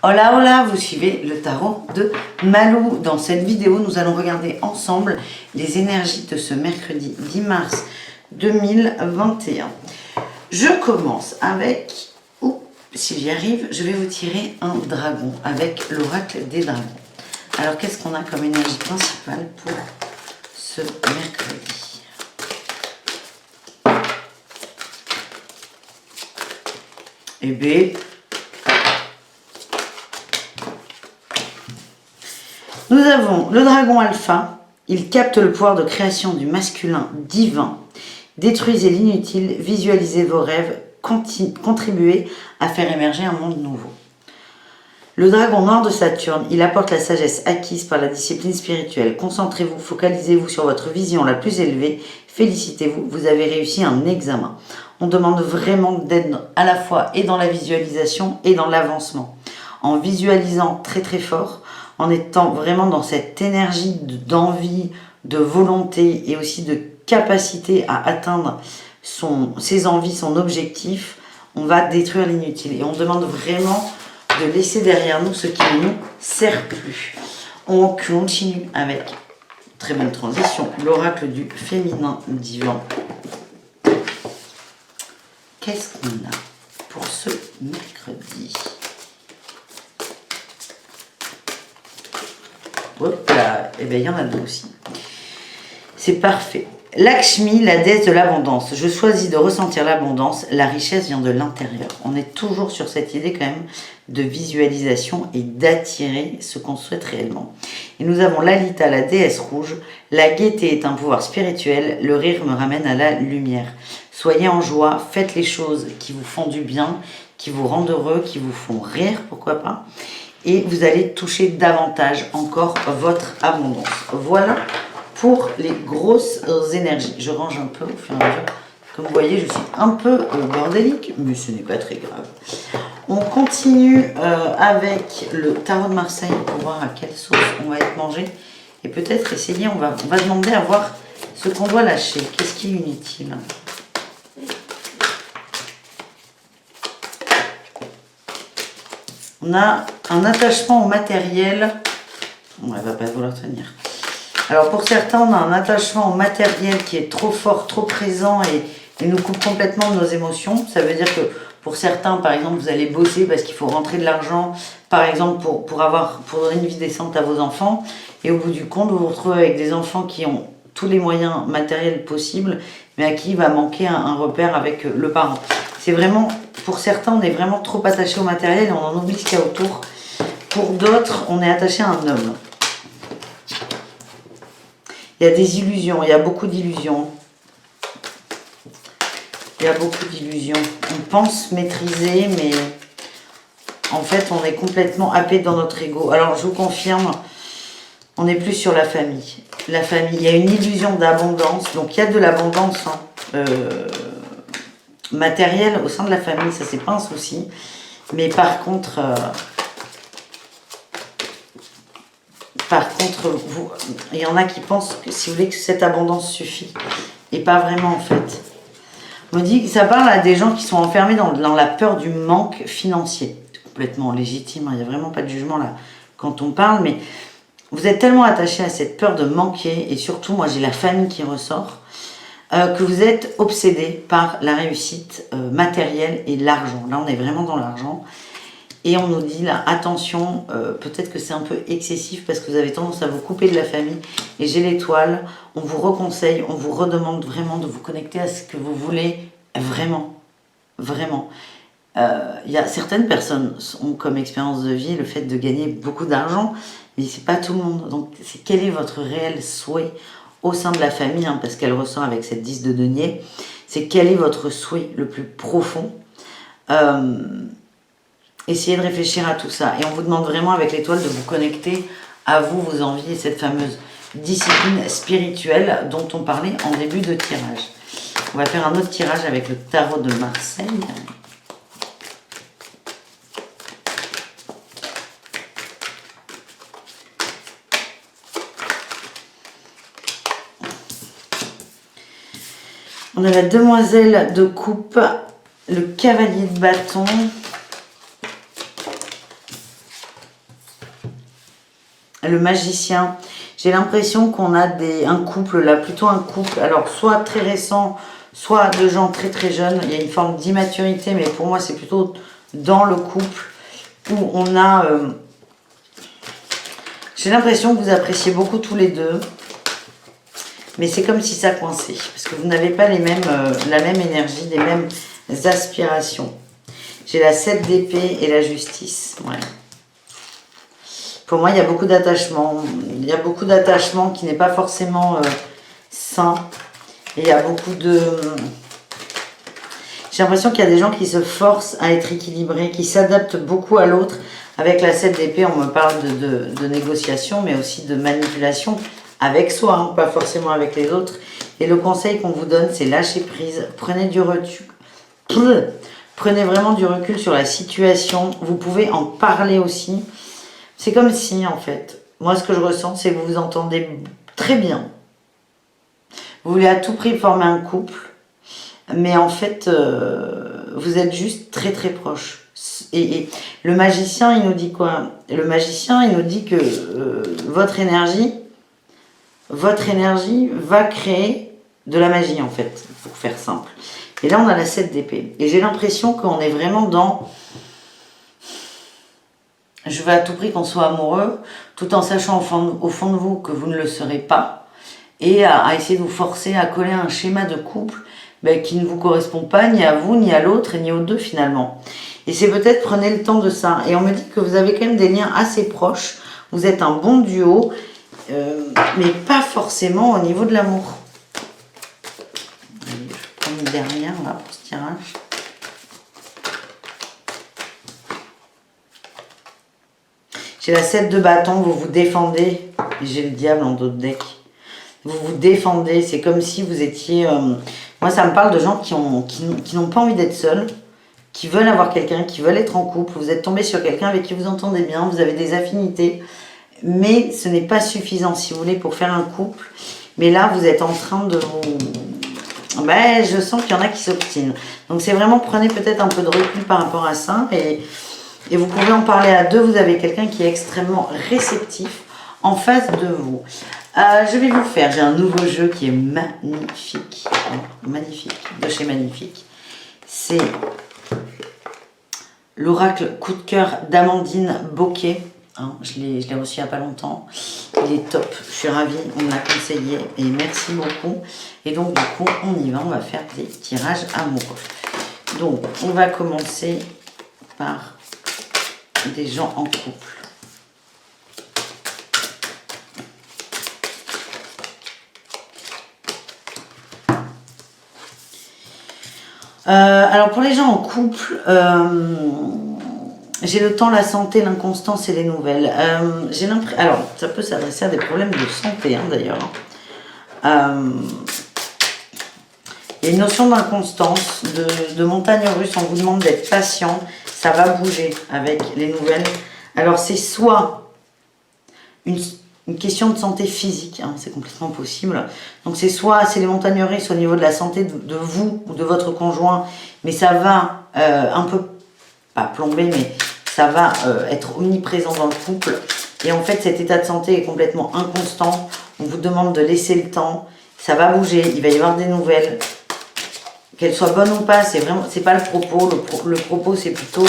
Hola hola, vous suivez le tarot de Malou. Dans cette vidéo, nous allons regarder ensemble les énergies de ce mercredi 10 mars 2021. Je commence avec, si j'y arrive, je vais vous tirer un dragon avec l'oracle des dragons. Alors, qu'est-ce qu'on a comme énergie principale pour ce mercredi? Eh bien, nous avons le dragon alpha. Il capte le pouvoir de création du masculin divin. Détruisez l'inutile, visualisez vos rêves, contribuez à faire émerger un monde nouveau. Le dragon noir de Saturne, il apporte la sagesse acquise par la discipline spirituelle. Concentrez-vous, focalisez-vous sur votre vision la plus élevée. Félicitez-vous, vous avez réussi un examen. On demande vraiment d'aide à la fois et dans la visualisation et dans l'avancement. En visualisant très très fort, en étant vraiment dans cette énergie d'envie, de volonté et aussi de capacité à atteindre ses envies, son objectif, on va détruire l'inutile. Et on demande vraiment de laisser derrière nous ce qui ne nous sert plus. On continue avec, très bonne transition, l'oracle du féminin divin. Qu'est-ce qu'on a pour ce mercredi? Hop là, et bien il y en a deux aussi. C'est parfait. Lakshmi, la déesse de l'abondance. Je choisis de ressentir l'abondance. La richesse vient de l'intérieur. On est toujours sur cette idée quand même de visualisation et d'attirer ce qu'on souhaite réellement. Et nous avons Lalita, la déesse rouge. La gaieté est un pouvoir spirituel. Le rire me ramène à la lumière. Soyez en joie. Faites les choses qui vous font du bien, qui vous rendent heureux, qui vous font rire, pourquoi pas. Et vous allez toucher davantage encore votre abondance. Voilà pour les grosses énergies. Je range un peu au fur et à mesure. Comme vous voyez, je suis un peu bordélique, mais ce n'est pas très grave. On continue avec le tarot de Marseille pour voir à quelle sauce on va être mangé. Et peut-être essayer, on va demander à voir ce qu'on doit lâcher. Qu'est-ce qui est inutile ? On a un attachement au matériel. Bon, elle ne va pas vouloir tenir. Alors pour certains, on a un attachement au matériel qui est trop fort, trop présent et nous coupe complètement de nos émotions. Ça veut dire que pour certains, par exemple, vous allez bosser parce qu'il faut rentrer de l'argent, par exemple pour donner une vie décente à vos enfants. Et au bout du compte, vous vous retrouvez avec des enfants qui ont tous les moyens matériels possibles, mais à qui il va manquer un repère avec le parent. C'est vraiment, pour certains, on est vraiment trop attaché au matériel et on en oublie ce qu'il y a autour. Pour d'autres, on est attaché à un homme. Il y a des illusions, il y a beaucoup d'illusions. Il y a beaucoup d'illusions. On pense maîtriser, mais en fait, on est complètement happé dans notre ego. Alors, je vous confirme, on est plus sur la famille. La famille, il y a une illusion d'abondance. Donc, il y a de l'abondance matérielle au sein de la famille, ça, c'est pas un souci. Mais par contre... il y en a qui pensent que, si vous voulez, que cette abondance suffit. Et pas vraiment, en fait. On me dit que ça parle à des gens qui sont enfermés dans la peur du manque financier. C'est complètement légitime, hein, il n'y a vraiment pas de jugement là quand on parle, mais vous êtes tellement attaché à cette peur de manquer, et surtout, moi j'ai la famille qui ressort, que vous êtes obsédé par la réussite matérielle et l'argent. Là, on est vraiment dans l'argent. Et on nous dit là, attention, peut-être que c'est un peu excessif parce que vous avez tendance à vous couper de la famille. Et j'ai l'étoile, on vous reconseille, on vous redemande vraiment de vous connecter à ce que vous voulez vraiment. Vraiment. Il y a certaines personnes ont comme expérience de vie le fait de gagner beaucoup d'argent, mais c'est pas tout le monde. Donc, c'est quel est votre réel souhait au sein de la famille, hein, parce qu'elle ressort avec cette 10 de denier. C'est quel est votre souhait le plus profond. Essayez de réfléchir à tout ça. Et on vous demande vraiment avec l'étoile de vous connecter à vous, vos envies et cette fameuse discipline spirituelle dont on parlait en début de tirage. On va faire un autre tirage avec le tarot de Marseille. On a la demoiselle de coupe, le cavalier de bâton. le magicien. J'ai l'impression qu'on a un couple, là, plutôt un couple, alors soit très récent, soit de gens très très jeunes. Il y a une forme d'immaturité, mais pour moi, c'est plutôt dans le couple où on a... j'ai l'impression que vous appréciez beaucoup tous les deux, mais c'est comme si ça coinçait, parce que vous n'avez pas la même énergie, les mêmes aspirations. J'ai la 7 d'épée et la justice, ouais. Pour moi, il y a beaucoup d'attachement. Il y a beaucoup d'attachement qui n'est pas forcément sain. Et il y a beaucoup de... J'ai l'impression qu'il y a des gens qui se forcent à être équilibrés, qui s'adaptent beaucoup à l'autre. Avec la 7 d'épée, on me parle de négociation, mais aussi de manipulation avec soi, hein, pas forcément avec les autres. Et le conseil qu'on vous donne, c'est lâcher prise. Prenez du recul. Prenez vraiment du recul sur la situation. Vous pouvez en parler aussi. C'est comme si, en fait, moi ce que je ressens, c'est que vous vous entendez très bien. Vous voulez à tout prix former un couple, mais en fait, vous êtes juste très très proches. Et le magicien, il nous dit quoi? Le magicien, il nous dit que votre énergie va créer de la magie, en fait, pour faire simple. Et là, on a la 7 d'épée. Et j'ai l'impression qu'on est vraiment dans... Je veux à tout prix qu'on soit amoureux, tout en sachant au fond de vous que vous ne le serez pas, et à essayer de vous forcer à coller un schéma de couple qui ne vous correspond pas, ni à vous, ni à l'autre, ni aux deux finalement. Et c'est peut-être prenez le temps de ça. Et on me dit que vous avez quand même des liens assez proches, vous êtes un bon duo, mais pas forcément au niveau de l'amour. Je prends une dernière là pour ce tirage. J'ai la 7 de bâton, vous vous défendez. J'ai le diable en dos de deck. Vous vous défendez, c'est comme si vous étiez... moi, ça me parle de gens qui n'ont pas envie d'être seuls, qui veulent avoir quelqu'un, qui veulent être en couple. Vous êtes tombé sur quelqu'un avec qui vous entendez bien, vous avez des affinités. Mais ce n'est pas suffisant, si vous voulez, pour faire un couple. Mais là, vous êtes en train de vous... je sens qu'il y en a qui s'obstinent. Donc, c'est vraiment, prenez peut-être un peu de recul par rapport à ça. Et vous pouvez en parler à deux. Vous avez quelqu'un qui est extrêmement réceptif en face de vous. Je vais vous faire, j'ai un nouveau jeu qui est magnifique. Magnifique, de chez Magnifique. C'est l'oracle coup de cœur d'Amandine Bocquet. Je l'ai reçu il n'y a pas longtemps. Il est top, je suis ravie, on me l'a conseillé et merci beaucoup. Et donc du coup, on y va, on va faire des tirages amoureux. Donc, on va commencer par des gens en couple. Alors pour les gens en couple, j'ai le temps, la santé, l'inconstance et les nouvelles. J'ai l'impression, alors ça peut s'adresser à des problèmes de santé hein, d'ailleurs. Il y a une notion d'inconstance, de montagne russe. On vous demande d'être patient, ça va bouger avec les nouvelles. Alors c'est soit une question de santé physique, hein, c'est complètement possible. Donc c'est soit c'est les montagnes russes au niveau de la santé de vous ou de votre conjoint, mais ça va un peu, pas plomber, mais ça va être omniprésent dans le couple. Et en fait cet état de santé est complètement inconstant. On vous demande de laisser le temps, ça va bouger, il va y avoir des nouvelles. Qu'elles soient bonnes ou pas, c'est pas le propos. Le propos c'est plutôt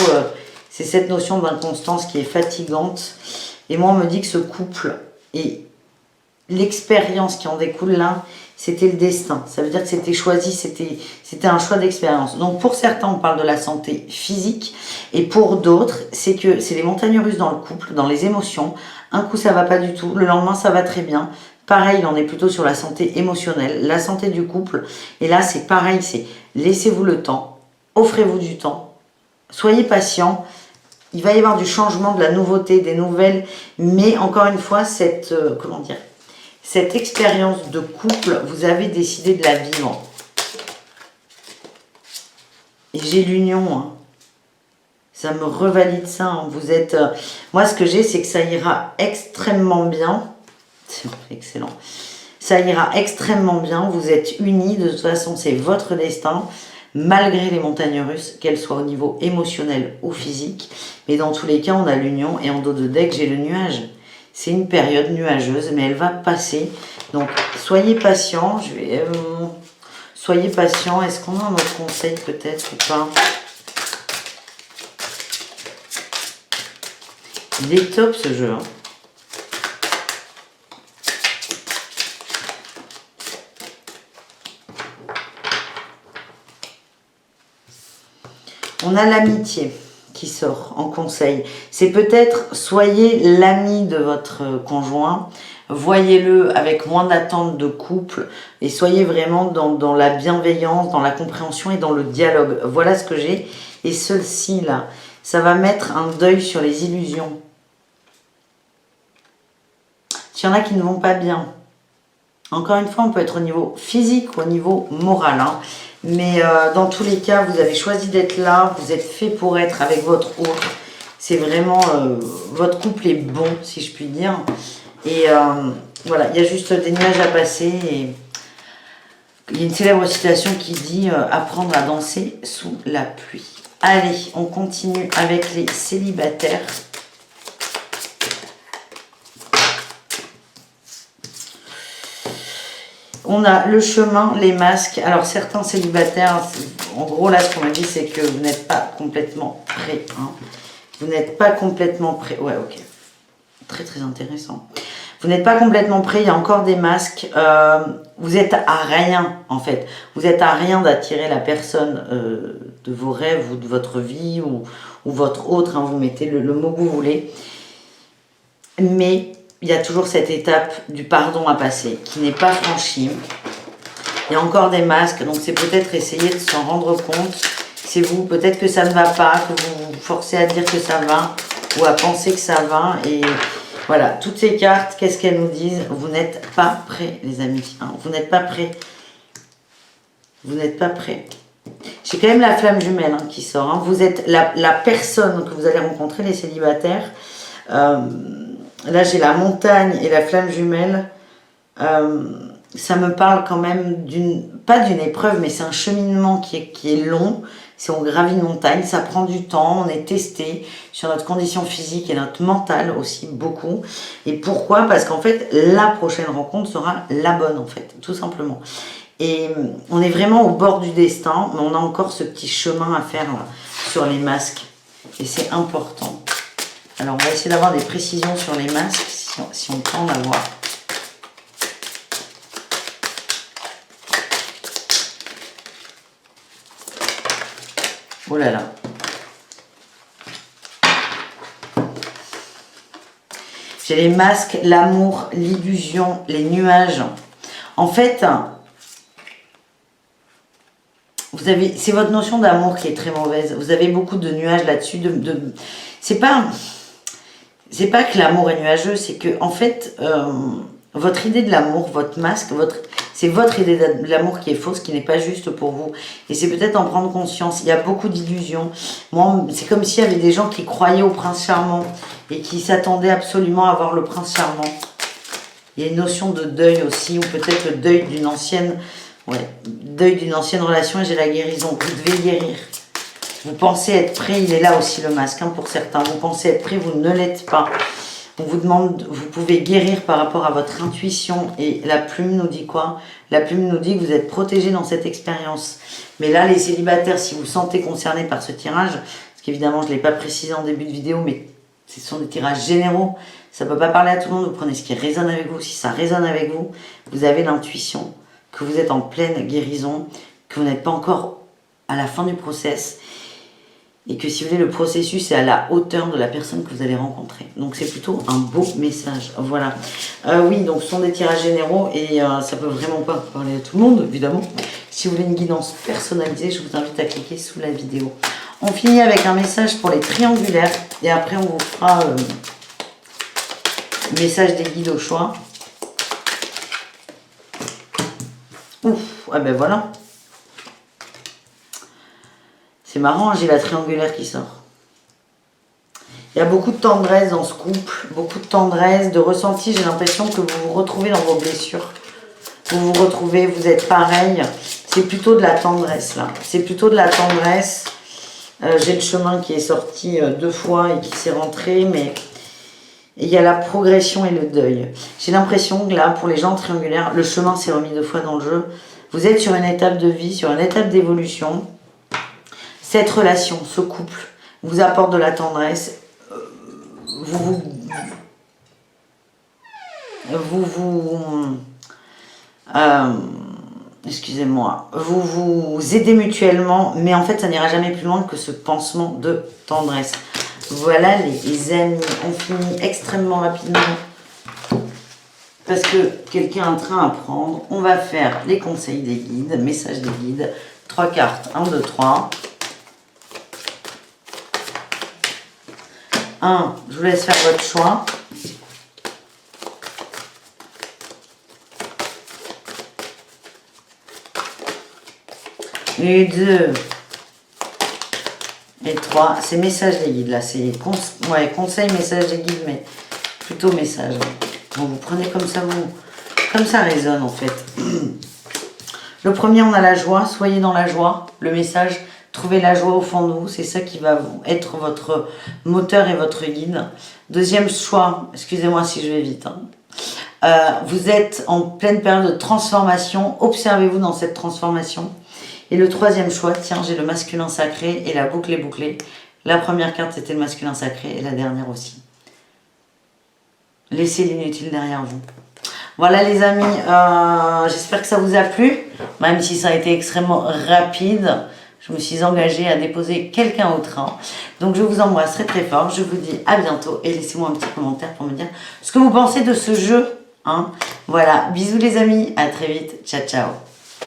c'est cette notion d'inconstance qui est fatigante. Et moi on me dit que ce couple et l'expérience qui en découle là, c'était le destin. Ça veut dire que c'était choisi, c'était un choix d'expérience. Donc pour certains, on parle de la santé physique. Et pour d'autres, c'est que c'est les montagnes russes dans le couple, dans les émotions. Un coup, ça va pas du tout. Le lendemain, ça va très bien. Pareil, on est plutôt sur la santé émotionnelle, la santé du couple. Et là, c'est pareil, c'est laissez-vous le temps, offrez-vous du temps, soyez patient. Il va y avoir du changement, de la nouveauté, des nouvelles, mais encore une fois, cette expérience de couple, vous avez décidé de la vivre. Et j'ai l'union, hein. Ça me revalide ça. Hein. Vous êtes, moi, ce que j'ai, c'est que ça ira extrêmement bien. C'est excellent. Ça ira extrêmement bien. Vous êtes unis. De toute façon, c'est votre destin. Malgré les montagnes russes, qu'elles soient au niveau émotionnel ou physique. Mais dans tous les cas, on a l'union. Et en dos de deck, j'ai le nuage. C'est une période nuageuse, mais elle va passer. Donc, soyez patient. Soyez patient. Est-ce qu'on a un autre conseil peut-être ou pas? Il est top ce jeu. Hein. On a l'amitié qui sort en conseil. C'est peut-être, soyez l'ami de votre conjoint, voyez-le avec moins d'attente de couple et soyez vraiment dans la bienveillance, dans la compréhension et dans le dialogue. Voilà ce que j'ai. Et ceci là, ça va mettre un deuil sur les illusions. S'il y en a qui ne vont pas bien, encore une fois, on peut être au niveau physique ou au niveau moral. Hein. Mais dans tous les cas, vous avez choisi d'être là, vous êtes fait pour être avec votre autre. C'est vraiment, votre couple est bon, si je puis dire. Et voilà, il y a juste des nuages à passer. Et il y a une célèbre citation qui dit apprendre à danser sous la pluie. Allez, on continue avec les célibataires. On a le chemin, les masques. Alors, certains célibataires, en gros, là, ce qu'on m'a dit, c'est que vous n'êtes pas complètement prêts. Hein. Vous n'êtes pas complètement prêts. Ouais, ok. Très, très intéressant. Vous n'êtes pas complètement prêts. Il y a encore des masques. Vous êtes à rien, en fait. Vous êtes à rien d'attirer la personne de vos rêves ou de votre vie ou votre autre. Hein. Vous mettez le mot que vous voulez. Mais il y a toujours cette étape du pardon à passer qui n'est pas franchie. Il y a encore des masques, donc c'est peut-être essayer de s'en rendre compte. C'est vous, peut-être que ça ne va pas, que vous vous forcez à dire que ça va ou à penser que ça va. Et voilà, toutes ces cartes, qu'est-ce qu'elles nous disent? Vous n'êtes pas prêts, les amis. Hein, vous n'êtes pas prêts. Vous n'êtes pas prêts. J'ai quand même la flamme jumelle hein, qui sort. Hein. Vous êtes la personne que vous allez rencontrer, les célibataires. Là, j'ai la montagne et la flamme jumelle. Ça me parle quand même pas d'une épreuve, mais c'est un cheminement qui est long. Si on gravit une montagne, ça prend du temps. On est testé sur notre condition physique et notre mental aussi beaucoup. Et pourquoi? Parce qu'en fait, la prochaine rencontre sera la bonne, en fait, tout simplement. Et on est vraiment au bord du destin, mais on a encore ce petit chemin à faire là, sur les masques. Et c'est important. Alors, on va essayer d'avoir des précisions sur les masques, si on peut en avoir. Oh là là. J'ai les masques, l'amour, l'illusion, les nuages. En fait, c'est votre notion d'amour qui est très mauvaise. Vous avez beaucoup de nuages là-dessus. C'est pas que l'amour est nuageux, c'est que en fait, votre idée de l'amour, votre masque, c'est votre idée de l'amour qui est fausse, qui n'est pas juste pour vous. Et c'est peut-être en prendre conscience. Il y a beaucoup d'illusions. Moi, c'est comme s'il y avait des gens qui croyaient au prince charmant et qui s'attendaient absolument à voir le prince charmant. Il y a une notion de deuil aussi, ou peut-être le deuil d'une ancienne, relation, et j'ai la guérison. Vous devez guérir. Vous pensez être prêt, il est là aussi le masque hein, pour certains. Vous pensez être prêt, vous ne l'êtes pas. On vous demande, vous pouvez guérir par rapport à votre intuition. Et la plume nous dit quoi? La plume nous dit que vous êtes protégé dans cette expérience. Mais là, les célibataires, si vous vous sentez concernés par ce tirage, parce qu'évidemment, je ne l'ai pas précisé en début de vidéo, mais ce sont des tirages généraux. Ça ne peut pas parler à tout le monde. Vous prenez ce qui résonne avec vous. Si ça résonne avec vous, vous avez l'intuition que vous êtes en pleine guérison, que vous n'êtes pas encore à la fin du process. Et que si vous voulez, le processus est à la hauteur de la personne que vous allez rencontrer. Donc c'est plutôt un beau message. Voilà. Oui, donc ce sont des tirages généraux et ça peut vraiment pas parler à tout le monde, évidemment. Si vous voulez une guidance personnalisée, je vous invite à cliquer sous la vidéo. On finit avec un message pour les triangulaires et après on vous fera message des guides au choix. Ouf, ah ben voilà. C'est marrant, j'ai la triangulaire qui sort. Il y a beaucoup de tendresse dans ce couple, beaucoup de tendresse, de ressenti. J'ai l'impression que vous vous retrouvez dans vos blessures. Vous vous retrouvez, vous êtes pareil. C'est plutôt de la tendresse là. C'est plutôt de la tendresse. J'ai le chemin qui est sorti 2 fois et qui s'est rentré, mais Et il y a la progression et le deuil. J'ai l'impression que là, pour les gens triangulaires, le chemin s'est remis 2 fois dans le jeu. Vous êtes sur une étape de vie, sur une étape d'évolution. Cette relation, ce couple, vous apporte de la tendresse. Excusez-moi, vous vous aidez mutuellement, mais en fait, ça n'ira jamais plus loin que ce pansement de tendresse. Voilà les amis, on finit extrêmement rapidement parce que quelqu'un a un train à prendre. On va faire les conseils des guides, messages des guides, 3 cartes, 1, 2, 3. 1, je vous laisse faire votre choix. Et 2 et 3, c'est message des guides là, c'est conseil, message des guides, mais plutôt message. Bon, vous prenez comme ça résonne en fait. Le premier, on a la joie, soyez dans la joie. Le message, trouvez la joie au fond de vous, c'est ça qui va être votre moteur et votre guide. Deuxième choix, excusez-moi si je vais vite, hein. Vous êtes en pleine période de transformation, observez-vous dans cette transformation. Et le troisième choix, tiens, j'ai le masculin sacré et la boucle est bouclée. La première carte, c'était le masculin sacré et la dernière aussi. Laissez l'inutile derrière vous. Voilà les amis, j'espère que ça vous a plu, même si ça a été extrêmement rapide. Je me suis engagée à déposer quelqu'un au train. Donc je vous embrasse très très fort, je vous dis à bientôt et laissez-moi un petit commentaire pour me dire ce que vous pensez de ce jeu. Hein. Voilà, bisous les amis, à très vite, ciao ciao.